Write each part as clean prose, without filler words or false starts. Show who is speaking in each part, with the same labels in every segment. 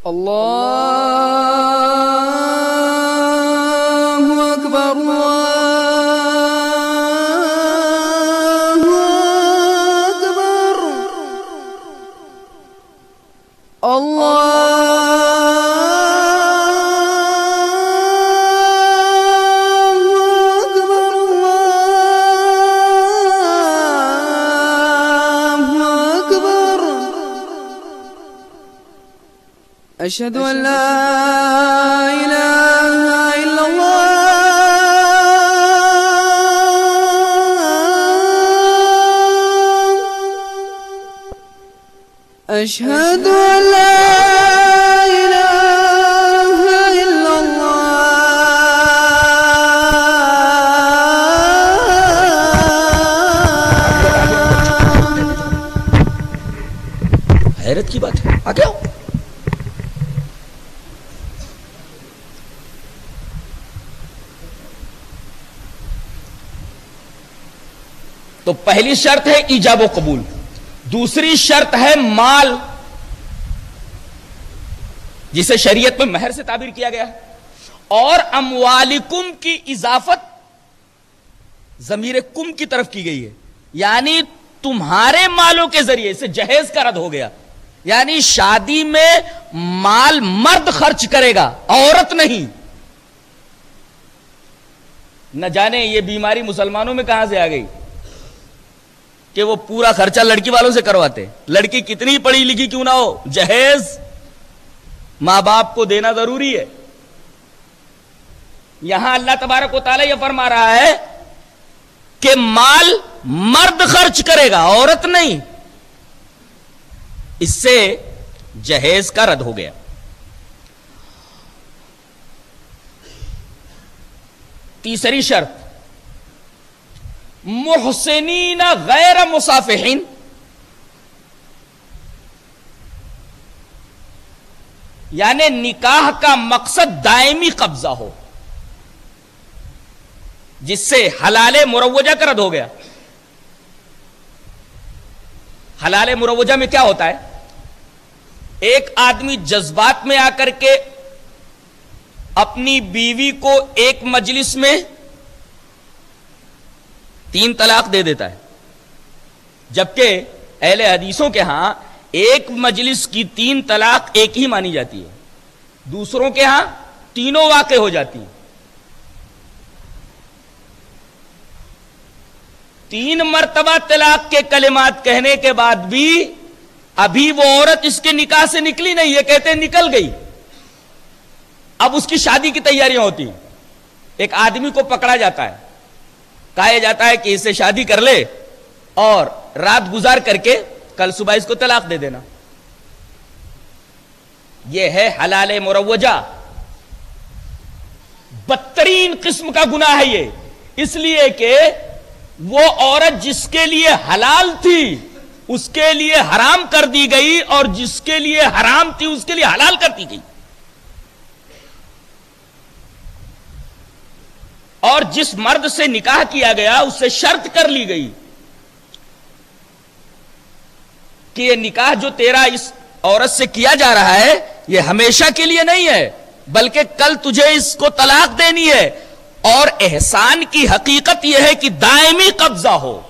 Speaker 1: اللہ اکبر اللہ اکبر أشهد أن لا إله إلا الله أشهد أن لا إله إلا الله
Speaker 2: حیرت کی بات ہے آگے آؤ تو پہلی شرط ہے ایجاب و قبول دوسری شرط ہے مال جسے شریعت میں مہر سے تعبیر کیا گیا ہے اور اموالکم کی اضافت ضمیر کم کی طرف کی گئی ہے یعنی تمہارے مالوں کے ذریعے سے جہیز کا رد ہو گیا یعنی شادی میں مال مرد خرچ کرے گا عورت نہیں نہ جانے یہ بیماری مسلمانوں میں کہاں سے آ گئی کہ وہ پورا خرچہ لڑکی والوں سے کرواتے لڑکی کتنی پڑھی لکھی کیوں نہ ہو جہیز ماں باپ کو دینا ضروری ہے یہاں اللہ تبارک و تعالیٰ یہ فرما رہا ہے کہ مال مرد خرچ کرے گا عورت نہیں اس سے جہیز کا رد ہو گیا تیسری شرط محسنین غیر مصافحین یعنی نکاح کا مقصد دائمی قبضہ ہو جس سے حلال مروجہ کا رد ہو گیا حلال مروجہ میں کیا ہوتا ہے ایک آدمی جذبات میں آ کر کے اپنی بیوی کو ایک مجلس میں 3 طلاق دے دیتا ہے جبکہ اہل حدیثوں کے ہاں ایک مجلس کی 3 طلاق ایک ہی مانی جاتی ہے دوسروں کے ہاں تینوں واقع ہو جاتی ہیں 3 مرتبہ طلاق کے کلمات کہنے کے بعد بھی ابھی وہ عورت اس کے نکاح سے نکلی نہیں یہ کہتے ہیں نکل گئی اب اس کی شادی کی تیاریاں ہوتی ہیں ایک آدمی کو پکڑا جاتا ہے کہا جاتا ہے کہ اس سے شادی کر لے اور رات گزار کر کے کل صبح اس کو طلاق دے دینا یہ ہے حلال مروجہ بدترین قسم کا گناہ ہے یہ اس لیے کہ وہ عورت جس کے لیے حلال تھی اس کے لیے حرام کر دی گئی اور جس کے لیے حرام تھی اس کے لیے حلال کر دی گئی اور جس مرد سے نکاح کیا گیا اس سے شرط کر لی گئی کہ یہ نکاح جو تیرا اس عورت سے کیا جا رہا ہے یہ ہمیشہ کے لیے نہیں ہے بلکہ کل تجھے اس کو طلاق دینی ہے اور احسان کی حقیقت یہ ہے کہ دائمی قبضہ ہو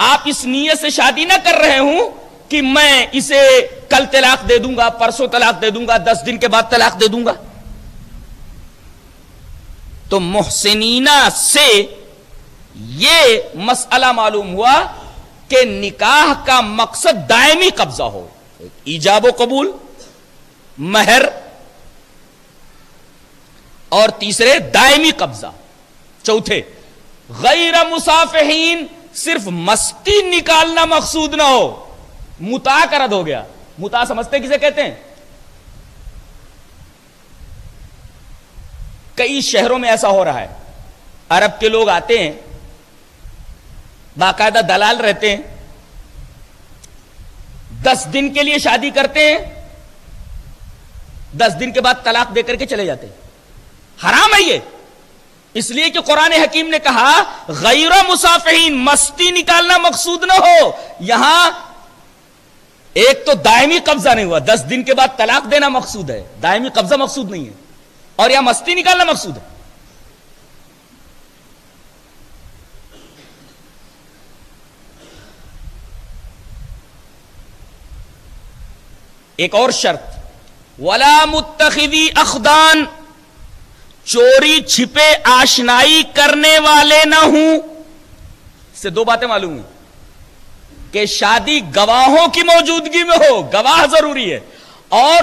Speaker 2: آپ اس نیت سے شادی نہ کر رہے ہوں کہ میں اسے کل طلاق دے دوں گا پرسوں طلاق دے دوں گا 10 دن کے بعد طلاق دے دوں گا تو محسنینہ سے یہ مسئلہ معلوم ہوا کہ نکاح کا مقصد دائمی قبضہ ہو ایجاب و قبول مہر اور تیسرے دائمی قبضہ چوتھے غیر مصافحین صرف مستی نکالنا مقصود نہ ہو متاع کا رد ہو گیا متاع سمجھتے کسے کہتے ہیں کئی شہروں میں ایسا ہو رہا ہے عرب کے لوگ آتے ہیں باقاعدہ دلال رہتے ہیں 10 دن کے لیے شادی کرتے ہیں 10 دن کے بعد طلاق دے کر کے چلے جاتے ہیں حرام ہے یہ اس لیے کہ قرآن حکیم نے کہا غیر مصافحین مستی نکالنا مقصود نہ ہو یہاں ایک تو دائمی قبضہ نہیں ہوا، 10 دن کے بعد طلاق دینا مقصود ہے، دائمی قبضہ مقصود نہیں ہے، اور یا مستی نکالنا مقصود ہے۔ ایک اور شرط، وَلَا مُتَّخِذِي أَخْدَانٍ، چوری چھپے آشنائی کرنے والے نہ ہوں۔ اس سے دو باتیں معلوم ہیں کہ شادی گواہوں کی موجودگی میں ہو، گواہ ضروری ہے، اور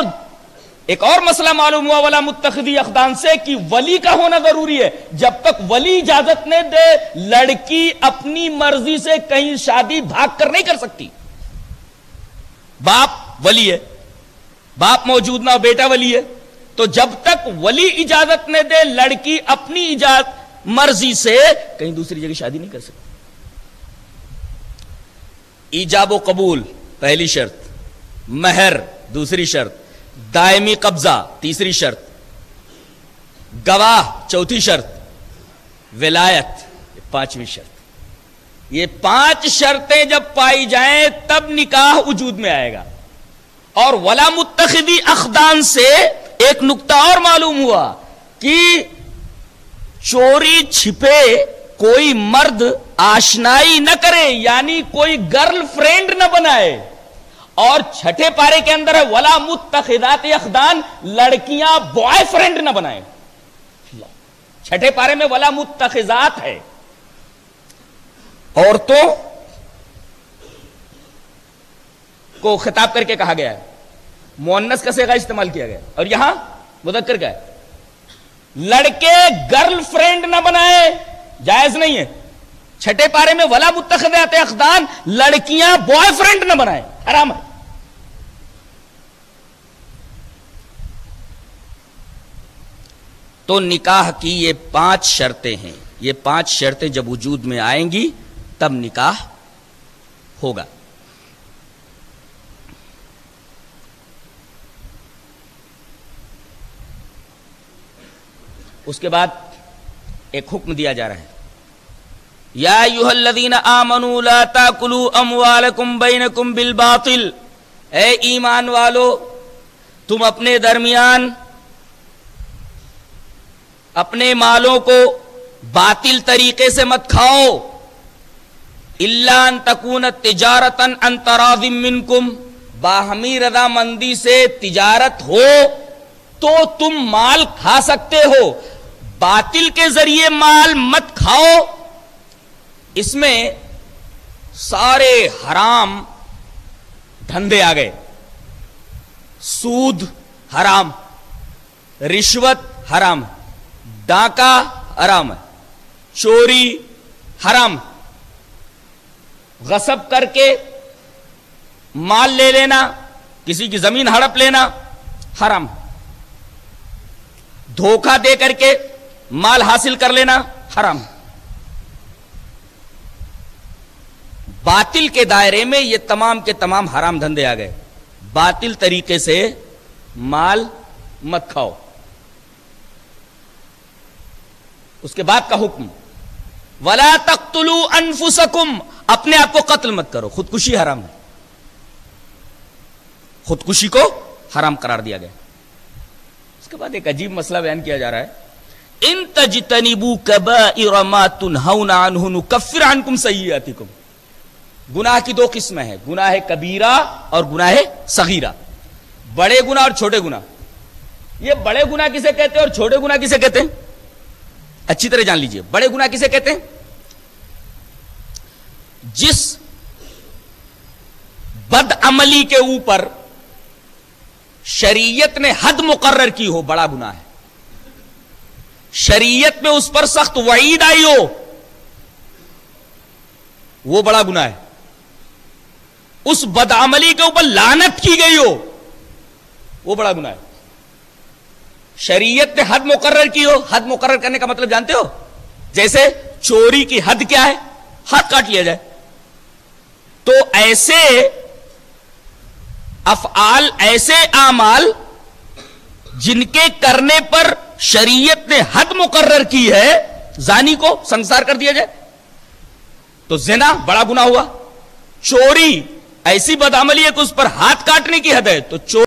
Speaker 2: ایک اور مسئلہ معلوم ہوا وَلَا مُتَّخِذِي أَخْدَانٍ سے کہ ولی کا ہونا ضروری ہے۔ جب تک ولی اجازت نہ دے لڑکی اپنی مرضی سے کہیں شادی بھاگ کر نہیں کر سکتی۔ باپ ولی ہے، باپ موجود نہ ہو، بیٹا ولی ہے، تو جب تک ولی اجازت نہ دے لڑکی اپنی مرضی سے کہیں دوسری جگہ شادی نہیں کر سکتی۔ ایجاب و قبول پہلی شرط، مہر دوسری شرط، دائمی قبضہ تیسری شرط، گواہ چوتھی شرط، ولایت پانچویں شرط۔ یہ 5 شرطیں جب پائی جائیں تب نکاح وجود میں آئے گا۔ اور ولا متخذی اخدان سے ایک نقطہ اور معلوم ہوا کہ چوری چھپے کوئی مرد آشنائی نہ کرے، یعنی کوئی گرل فرینڈ نہ بنائے۔ اور چھٹے پارے کے اندر ہے ولا متخذات اخدان، لڑکیاں بوائے فرینڈ نہ بنائیں۔ چھٹے پارے میں ولا متخذات ہے، عورتوں کو خطاب کر کے کہا گیا ہے، مؤنث کا صیغہ استعمال کیا گیا، اور یہاں مذکر کا ہے۔ لڑکے گرل فرینڈ نہ بنائے، جائز نہیں ہے۔ چھٹے پارے میں ولا متخذات اخدان، لڑکیاں بوائے فرینڈ نہ بنائے، حرام ہے۔ تو نکاح کی یہ 5 شرطیں ہیں، یہ 5 شرطیں جب وجود میں آئیں گی تب نکاح ہوگا۔ اس کے بعد ایک حکم دیا جا رہا ہے، یا ایھا الذین آمنوا لا تاکلوا اموالکم بینکم بالباطل، اے ایمان والو تم اپنے درمیان اپنے مالوں کو باطل طریقے سے مت کھاؤ، الا ان تکون تجارتا عن تراض منکم، باہمی رضامندی سے تجارت ہو تو تم مال کھا سکتے ہو، باطل کے ذریعے مال مت کھاؤ۔ اس میں سارے حرام دھندے آ گئے، سود حرام، رشوت حرام، ڈاکہ حرام ہے، چوری حرام، غصب کر کے مال لے لینا، کسی کی زمین ہڑپ لینا حرام، دھوکہ دے کر کے مال حاصل کر لینا حرام۔ باطل کے دائرے میں یہ تمام کے تمام حرام دھندے آ گئے، باطل طریقے سے مال مت کھاؤ۔ اس کے بعد کا حکم، وَلَا تَقْتُلُوا أَنفُسَكُمْ، اپنے آپ کو قتل مت کرو، خودکشی حرام ہے، خودکشی کو حرام قرار دیا گیا۔ اس کے بعد ایک عجیب مسئلہ بیان کیا جا رہا ہے، ان تجتنبوا کبائر ما تنہون عنہ نکفر عنکم سیئاتکم۔ گناہ کی 2 قسمیں ہیں، گناہ کبیرہ اور گناہ صغیرہ، بڑے گناہ اور چھوٹے گناہ۔ یہ بڑے گناہ کسے کہتے ہیں اور چھوٹے گناہ کسے کہتے ہیں؟ اچھی طرح جان لیجئے، بڑے گناہ کسے کہتے ہیں؟ جس بد عملی کے اوپر شریعت نے حد مقرر کی ہو، بڑا گناہ ہے، شریعت میں اس پر سخت وعید آئی ہو، وہ بڑا گناہ ہے۔ اس بدعملی کے اوپر لعنت کی گئی ہو، وہ بڑا گناہ ہے۔ شریعت نے حد مقرر کی ہو، حد مقرر کرنے کا مطلب جانتے ہو؟ جیسے چوری کی حد کیا ہے؟ ہاتھ کاٹ لیا جائے۔ تو ایسے افعال، ایسے اعمال جن کے کرنے پر شریعت نے حد مقرر کی ہے، زانی کو سنسار کر دیا جائے تو زنا بڑا گناہ ہوا، چوری ایسی بدعملی ہے کہ اس پر ہاتھ کاٹنے کی حد ہے، تو چور